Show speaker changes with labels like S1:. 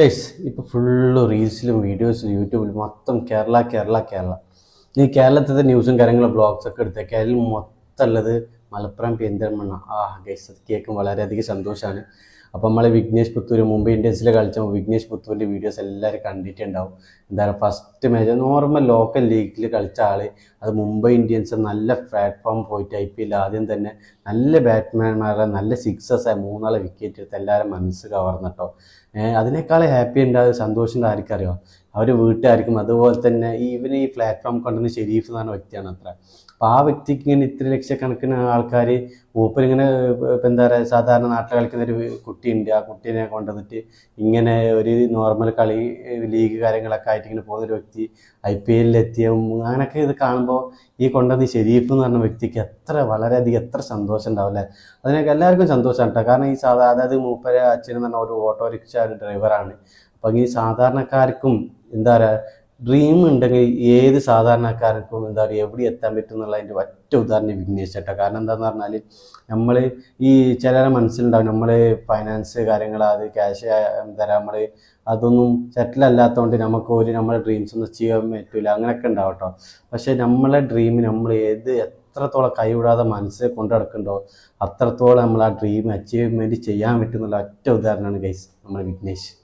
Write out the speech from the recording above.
S1: Guys ഇപ്പോൾ full റീൽസിലും വീഡിയോസിലും യൂട്യൂബിലും മൊത്തം കേരള കേരള കേരള. ഈ കേരളത്തിലെ ന്യൂസും കാര്യങ്ങളും ബ്ലോഗ്സ് ഒക്കെ എടുത്ത് കേരളം മൊത്തം ഉള്ളത് മലപ്പുറം പെരിന്തൽമണ്ണ. ഗൈസ് അത് കേൾക്കും വളരെയധികം സന്തോഷമാണ്. അപ്പോൾ നമ്മൾ വിഘ്നേഷ് പുത്തൂർ മുംബൈ ഇന്ത്യൻസിൽ കളിച്ച വിഘ്നേഷ് പുത്തൂരിൻ്റെ വീഡിയോസ് എല്ലാവരും കണ്ടിട്ടുണ്ടാവും. എന്താ പറയുക, ഫസ്റ്റ് മാച്ച് നോർമൽ ലോക്കൽ ലീഗിൽ കളിച്ച ആൾ അത് മുംബൈ ഇന്ത്യൻസ് നല്ല പ്ലാറ്റ്ഫോം പോയിട്ട് IPL ആദ്യം തന്നെ നല്ല ബാറ്റ്മാൻമാരെ നല്ല സിക്സസ് മൂന്നാളെ വിക്കറ്റ് എടുത്ത് എല്ലാവരും മനസ്സ് കവർന്നിട്ടോ. അതിനേക്കാൾ ഹാപ്പി ഉണ്ടാകും സന്തോഷം ആർക്കറിയോ, അവർ വീട്ടുകാർക്കും. അതുപോലെ തന്നെ ഇവന് ഈ പ്ലാറ്റ്ഫോം കൊണ്ടുവന്ന് ഷെരീഫ് എന്ന് പറഞ്ഞ വ്യക്തിയാണ് അത്ര. അപ്പോൾ ആ വ്യക്തിക്ക് ഇങ്ങനെ ഇത്ര ലക്ഷക്കണക്കിന് ആൾക്കാർ മൂപ്പരിങ്ങനെ എന്താ പറയുക, സാധാരണ നാട്ടിൽ കളിക്കുന്ന ഒരു കുട്ടിയുണ്ട്, ആ കുട്ടീനെ കൊണ്ടുവന്നിട്ട് ഇങ്ങനെ ഒരു നോർമൽ കളി ലീഗ് കാര്യങ്ങളൊക്കെ ആയിട്ട് ഇങ്ങനെ പോകുന്നൊരു വ്യക്തി IPL എത്തിയ അങ്ങനെയൊക്കെ ഇത് കാണുമ്പോൾ ഈ കൊണ്ടുവന്ന് ഷെരീഫ് എന്ന് പറഞ്ഞ വ്യക്തിക്ക് വളരെയധികം എത്ര സന്തോഷം ഉണ്ടാവും അല്ലേ. അതിനൊക്കെ എല്ലാവർക്കും സന്തോഷമാണ് കേട്ടോ. കാരണം ഈ അതായത് മൂപ്പരെ അച്ഛനെന്ന് പറഞ്ഞ ഒരു ഓട്ടോറിക്ഷ ഡ്രൈവറാണ്. അപ്പം ഈ സാധാരണക്കാർക്കും എന്താ പറയുക, ഡ്രീം ഉണ്ടെങ്കിൽ ഏത് സാധാരണക്കാർക്കും എന്താ പറയുക എവിടെ എത്താൻ പറ്റും എന്നുള്ളതിൻ്റെ ഒറ്റ ഉദാഹരണം വിഘ്നേഷ് ചേട്ടാ. കാരണം എന്താണെന്ന് പറഞ്ഞാൽ നമ്മൾ ഈ ചിലരെ മനസ്സിലുണ്ടാവും നമ്മൾ ഫൈനാൻസ് കാര്യങ്ങൾ അത് ക്യാഷ് എന്താ പറയുക നമ്മൾ അതൊന്നും സെറ്റിൽ അല്ലാത്തതുകൊണ്ട് നമുക്ക് നമ്മുടെ ഡ്രീംസ് ഒന്നും ചെയ്യാൻ പറ്റില്ല, അങ്ങനെയൊക്കെ ഉണ്ടാവും കേട്ടോ. പക്ഷേ നമ്മളെ ഡ്രീം നമ്മൾ എത്രത്തോളം കൈവിടാതെ മനസ്സിൽ കൊണ്ടു നടക്കുന്നുണ്ടോ അത്രത്തോളം നമ്മൾ ആ ഡ്രീം അച്ചീവ്മെൻറ്റ് ചെയ്യാൻ പറ്റുന്നുള്ള ഒറ്റ ഉദാഹരണമാണ് ഗൈസ് നമ്മുടെ വിഘ്നേഷ്.